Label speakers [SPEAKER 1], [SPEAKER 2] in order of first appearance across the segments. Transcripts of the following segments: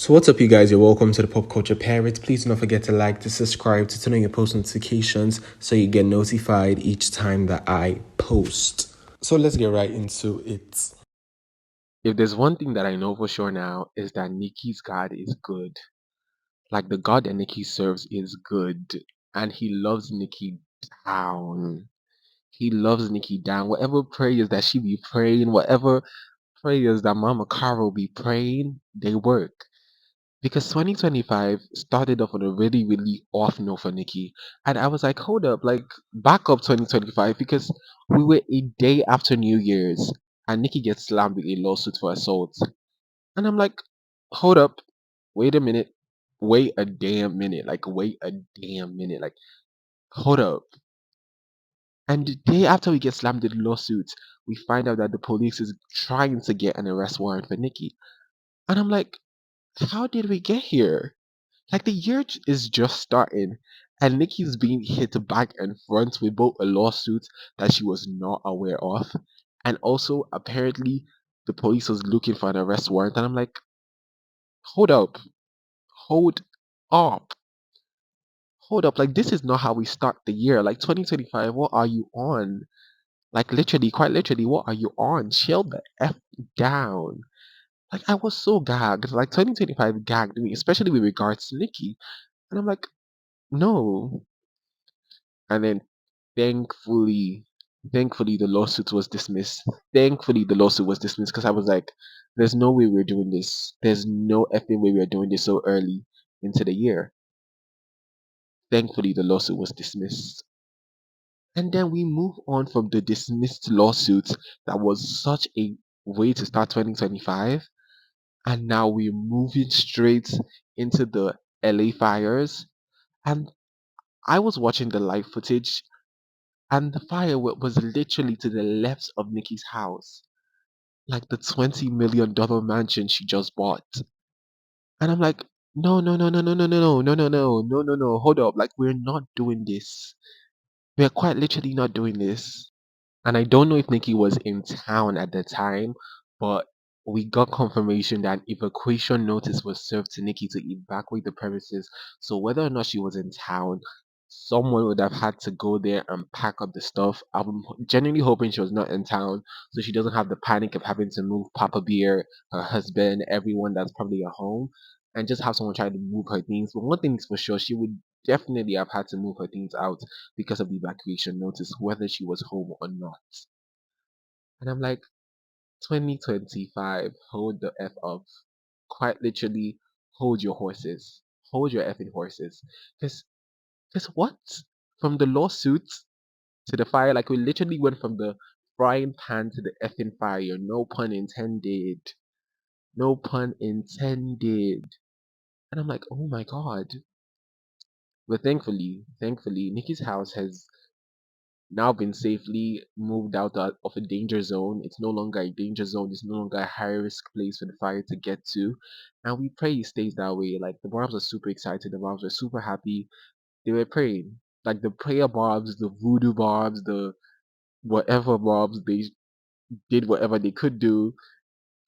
[SPEAKER 1] So what's up, you guys? You're welcome to the Pop Culture Parrots. Please do not forget to like, to subscribe, to turn on your post notifications so you get notified each time that I post. So let's get right into it. If there's one thing that I know for sure now is that Nicki's God is good. Like the God that Nicki serves is good, and he loves Nicki down. He loves Nicki down. Whatever prayers that she be praying, whatever prayers that Mama Caro be praying, they work. Because 2025 started off on a really, really off note for Nicki. And I was like, hold up, like, back up 2025 because we were a day after New Year's and Nicki gets slammed with a lawsuit for assault. And I'm like, hold up, wait a minute, wait a damn minute, like, wait a damn minute, like, hold up. And the day after we get slammed with the lawsuit, we find out that the police is trying to get an arrest warrant for Nicki. And I'm like, how did we get here? Like the year is just starting, and Nikki's being hit back and front with both a lawsuit that she was not aware of, and also apparently the police was looking for an arrest warrant. And I'm like, hold up, hold up, hold up. Like this is not how we start the year. Like 2025, what are you on? Like literally, quite literally, what are you on? Chill the f down. Like I was so gagged. Like 2025 gagged me, especially with regards to Nikki. And I'm like, no. And then thankfully, thankfully the lawsuit was dismissed. Thankfully the lawsuit was dismissed because I was like, there's no way we're doing this. There's no effing way we're doing this so early into the year. Thankfully the lawsuit was dismissed. And then we move on from the dismissed lawsuit that was such a way to start 2025. And now we're moving straight into the LA fires. And I was watching the live footage, and the fire was literally to the left of Nikki's house, like the $20 million mansion she just bought. And I'm like, no, no, no, no, no, no, no, no, no, no, no, no, no, no, hold up. Like, we're not doing this. We're quite literally not doing this. And I don't know if Nikki was in town at the time, but we got confirmation that evacuation notice was served to Nikki to evacuate the premises. So whether or not she was in town, someone would have had to go there and pack up the stuff. I'm genuinely hoping she was not in town, so she doesn't have the panic of having to move Papa Bear, her husband, everyone that's probably at home, and just have someone try to move her things. But one thing is for sure, she would definitely have had to move her things out because of the evacuation notice, whether she was home or not. And I'm like, 2025, hold the F up. Quite literally, hold your horses. Hold your effing horses. Because what? From the lawsuit to the fire, like we literally went from the frying pan to the effing fire. No pun intended. No pun intended. And I'm like, oh my god. But thankfully, Nikki's house has now been safely moved out of a danger zone. It's no longer a danger zone. It's no longer a high risk place for the fire to get to. And we pray it stays that way. Like the Barbs are super excited. The Barbs are super happy. They were praying. Like the prayer Barbs, the voodoo Barbs, the whatever Barbs, they did whatever they could do.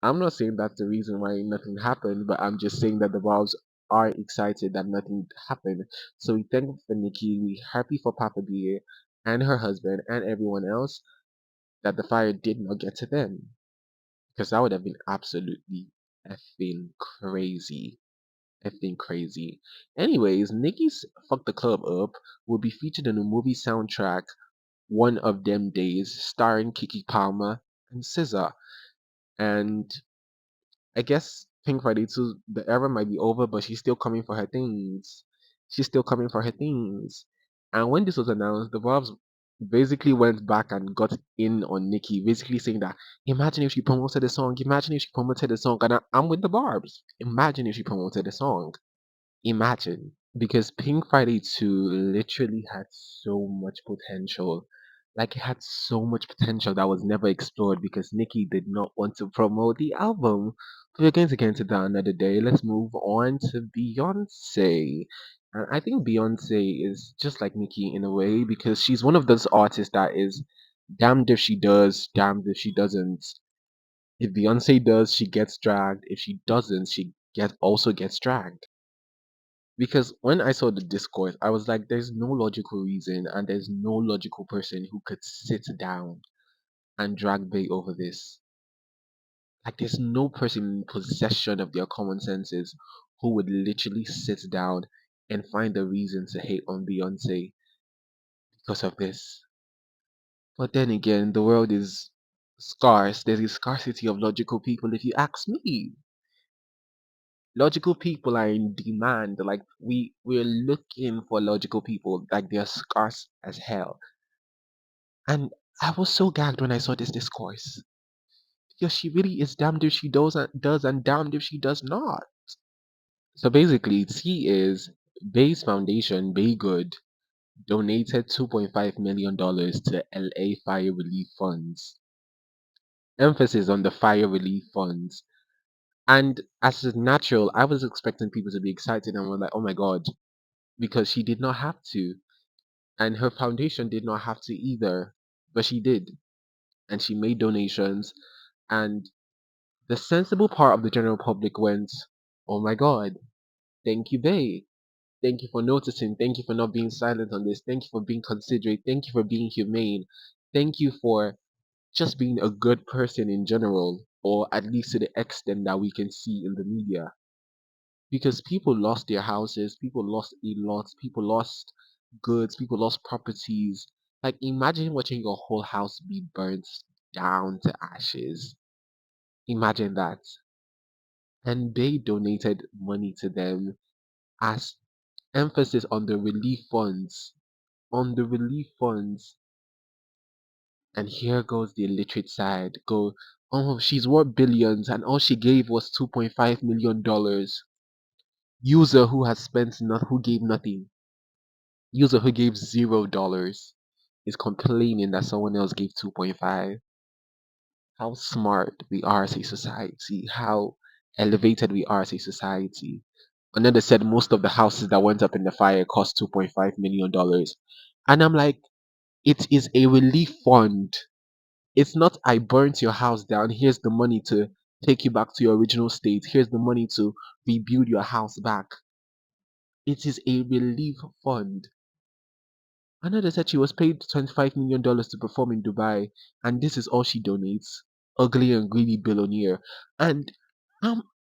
[SPEAKER 1] I'm not saying that's the reason why nothing happened, but I'm just saying that the Barbs are excited that nothing happened. So we thank for Nikki. We happy for Papa Bear and her husband and everyone else that the fire did not get to them, because that would have been absolutely effing crazy. Effing crazy. Anyways, Nicki's Fuck the Club Up will be featured in the movie soundtrack One of Them Days, starring Kiki Palmer and SZA. And I guess Pink Friday 2, the era might be over, but she's still coming for her things. She's still coming for her things. And when this was announced, the Bobs basically went back and got in on Nicki, basically saying that, imagine if she promoted the song, imagine if she promoted the song. And I'm with the Barbs. Imagine if she promoted the song. Imagine. Because Pink Friday 2 literally had so much potential. Like it had so much potential that was never explored because Nicki did not want to promote the album. But we're going to get into that another day. Let's move on to Beyonce. And I think Beyonce is just like Nicki in a way because she's one of those artists that is damned if she does, damned if she doesn't. If Beyonce does, she gets dragged. If she doesn't, she
[SPEAKER 2] gets dragged. Because when I saw the discourse, I was like, there's no logical reason and there's no logical person who could sit down and drag Bay over this. Like, there's no person in possession of their common senses who would literally sit down and find a reason to hate on Beyonce because of this. But then again, the world is scarce. There's a scarcity of logical people, if you ask me. Logical people are in demand. Like, we're looking for logical people. Like, they're scarce as hell. And I was so gagged when I saw this discourse. Because she really is damned if she does and damned if she does not. So basically, T is Bay's foundation, Bay Good, donated $2.5 million to LA fire relief funds. Emphasis on the fire relief funds. And as is natural, I was expecting people to be excited and were like, oh my god, because she did not have to. And her foundation did not have to either. But she did. And she made donations. And the sensible part of the general public went, oh my god, thank you, Bay. Thank you for noticing. Thank you for not being silent on this. Thank you for being considerate. Thank you for being humane. Thank you for just being a good person in general, or at least to the extent that we can see in the media. Because people lost their houses, people lost a lot, people lost goods, people lost properties. Like, imagine watching your whole house be burnt down to ashes. Imagine that. And they donated money to them as emphasis on the relief funds. On the relief funds. And here goes the illiterate side. Go, oh, she's worth billions, and all she gave was $2.5 million. User who has spent not who gave nothing. User who gave $0 is complaining that someone else gave 2.5. How smart we are as a society, how elevated we are as a society. Another said most of the houses that went up in the fire cost $2.5 million. And I'm like, it is a relief fund. It's not I burnt your house down. Here's the money to take you back to your original state. Here's the money to rebuild your house back. It is a relief fund. Another said she was paid $25 million to perform in Dubai, and this is all she donates. Ugly and greedy billionaire. And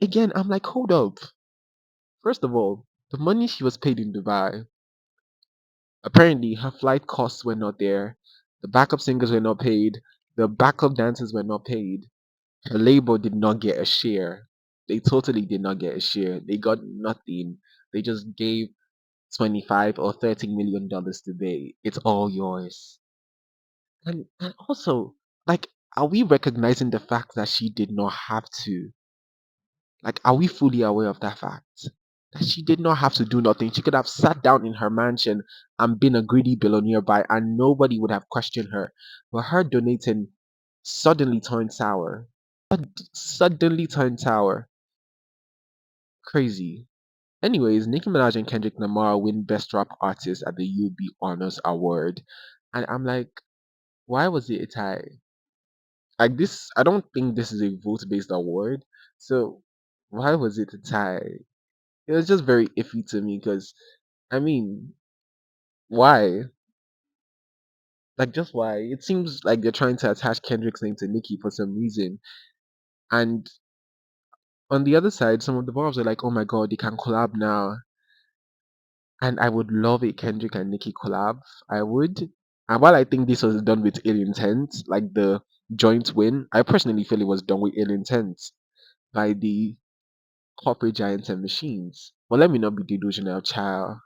[SPEAKER 2] again, I'm like, hold up. First of all, the money she was paid in Dubai, apparently her flight costs were not there. The backup singers were not paid. The backup dancers were not paid. Her label did not get a share. They totally did not get a share. They got nothing. They just gave 25 or $30 million today. It's all yours. And also, like, are we recognizing the fact that she did not have to? Like, are we fully aware of that fact? That she did not have to do nothing. She could have sat down in her mansion and been a greedy billionaire by, and nobody would have questioned her. But her donating suddenly turned sour. Suddenly turned sour. Crazy. Anyways, Nicki Minaj and Kendrick Lamar win Best Rap Artist at the UB Honors Award. And I'm like, why was it a tie? Like, this, I don't think this is a vote based award. So why was it a tie? It was just very iffy to me because, I mean, why? Like, just why? It seems like they're trying to attach Kendrick's name to Nicki for some reason. And on the other side, some of the bars are like, oh my god, they can collab now. And I would love a Kendrick and Nicki collab. I would. And while I think this was done with ill intent, like the joint win, I personally feel it was done with ill intent by the corporate giants and machines. But let me not be delusional, child.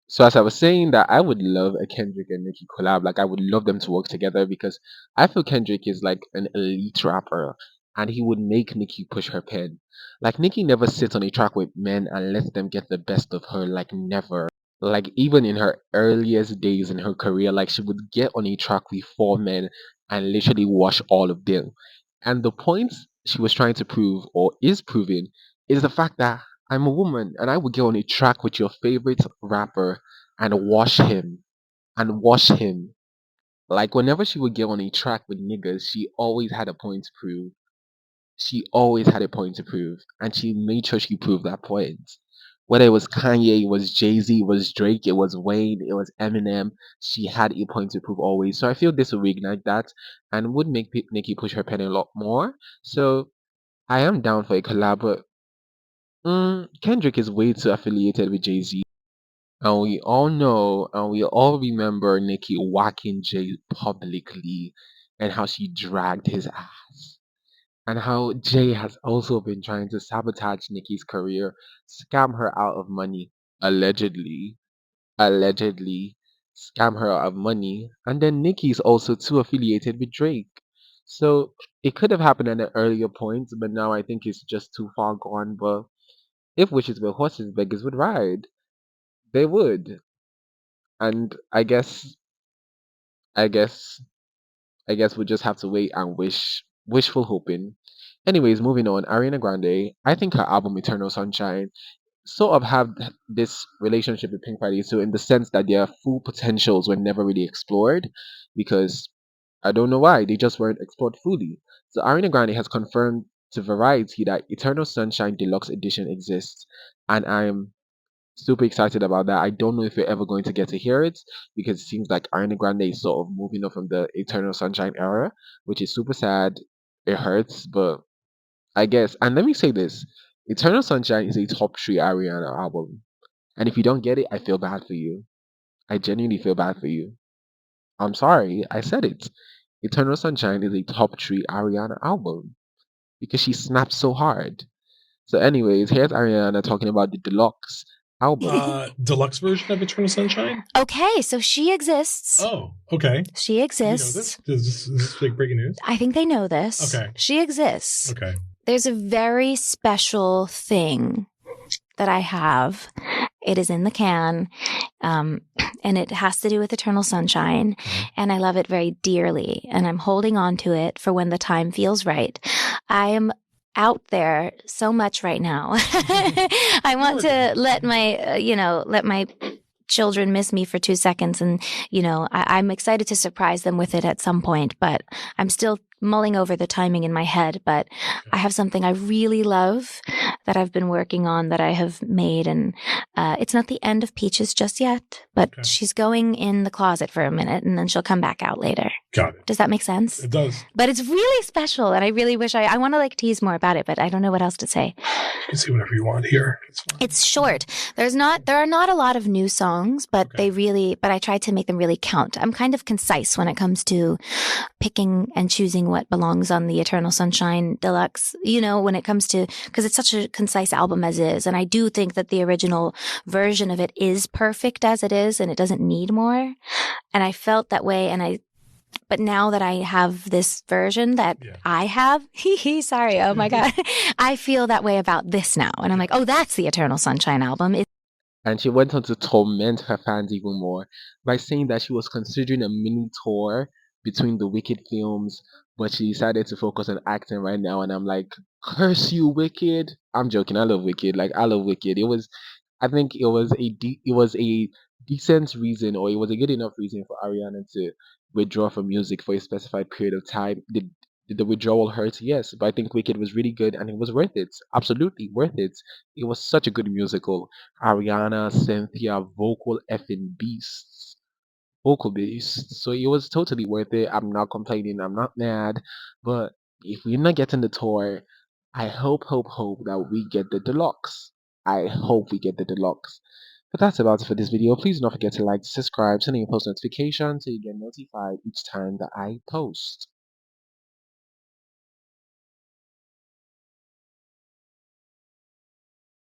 [SPEAKER 2] So as I was saying that I would love a Kendrick and Nicki collab, like I would love them to work together because I feel Kendrick is like an elite rapper and he would make Nicki push her pen. Like Nicki never sits on a track with men and lets them get the best of her, like never. Like even in her earliest days in her career, like she would get on a track with four men and literally wash all of them. And the point she was trying to prove or is proving is the fact that I'm a woman and I would get on a track with your favorite rapper and wash him and wash him. Like whenever she would get on a track with niggas, she always had a point to prove. she always had a point to prove, and she made sure she proved that point. Whether it was Kanye, it was Jay Z, it was Drake, it was Wayne, it was Eminem, she had a point to prove always. So I feel this will reignite that and would make Nicki push her pen a lot more. So I am down for a collab, but Kendrick is way too affiliated with Jay Z. And we all know and we all remember Nicki whacking Jay publicly and how she dragged his ass. And how Jay has also been trying to sabotage Nicki's career, scam her out of money, allegedly, allegedly, scam her out of money. And then Nicki's also too affiliated with Drake. So it could have happened at an earlier point, but now I think it's just too far gone. But if wishes were horses, beggars would ride. They would. And I guess, I guess we'll just have to wait and wishful hoping. Anyways, moving on, Ariana Grande, I think her album Eternal Sunshine sort of have this relationship with Pink Friday, so in the sense that their full potentials were never really explored because I don't know why, they just weren't explored fully. So Ariana Grande has confirmed to Variety that Eternal Sunshine Deluxe Edition exists, and I'm super excited about that. I don't know if you're ever going to get to hear it because it seems like Ariana Grande is sort of moving on from the Eternal Sunshine era, which is super sad. It hurts, but I guess. And let me say this: Eternal Sunshine is a top three Ariana album, and if you don't get it, I feel bad for you. I genuinely feel bad for you. I'm sorry, I said it. Eternal Sunshine is a top three Ariana album because she snaps so hard. So, anyways, here's Ariana talking about the deluxe album.
[SPEAKER 3] Deluxe version of Eternal Sunshine?
[SPEAKER 4] Okay, so she exists.
[SPEAKER 3] Oh, okay.
[SPEAKER 4] She
[SPEAKER 3] Do we know
[SPEAKER 4] exists.
[SPEAKER 3] this? Is this like breaking news?
[SPEAKER 4] I think they know this.
[SPEAKER 3] Okay.
[SPEAKER 4] She exists.
[SPEAKER 3] Okay.
[SPEAKER 4] There's a very special thing that I have. It is in the can, and it has to do with Eternal Sunshine, and I love it very dearly, and I'm holding on to it for when the time feels right. I am out there so much right now. I want to let my, let my children miss me for 2 seconds, and I'm excited to surprise them with it at some point, but I'm still mulling over the timing in my head. But I have something I really love that I've been working on that I have made, and it's not the end of Peaches just yet, but she's going in the closet for a minute and then she'll come back out later.
[SPEAKER 3] Got it.
[SPEAKER 4] Does that make sense?
[SPEAKER 3] It does.
[SPEAKER 4] But it's really special, and I really wish I want to tease more about it, but I don't know what else to say.
[SPEAKER 3] You can say whatever you want here. It's fine.
[SPEAKER 4] It's short. There are not a lot of new songs, but but I try to make them really count. I'm kind of concise when it comes to picking and choosing what belongs on the Eternal Sunshine Deluxe, when it comes to, because it's such a concise album as is. And I do think that the original version of it is perfect as it is, and it doesn't need more. And I felt that way. But now that I have this version that I have, sorry, oh my God, I feel that way about this now. And I'm like, oh, that's the Eternal Sunshine album.
[SPEAKER 2] And she went on to torment her fans even more by saying that she was considering a mini tour between the Wicked films, but she decided to focus on acting right now. And I'm like, curse you, Wicked. I'm joking. I love Wicked. I love Wicked. I think it was a decent reason, or it was a good enough reason for Ariana to withdraw from music for a specified period of time. Did the withdrawal hurt? Yes, but I think Wicked was really good and it was worth it. Absolutely worth it. It was such a good musical. Ariana, Cynthia, vocal effing beasts. Vocal beasts. So it was totally worth it. I'm not complaining. I'm not mad. But if we're not getting the tour, I hope that we get the deluxe. I hope we get the deluxe. But that's about it for this video. Please don't forget to like, subscribe, turn on your post notifications so you get notified each time that I post.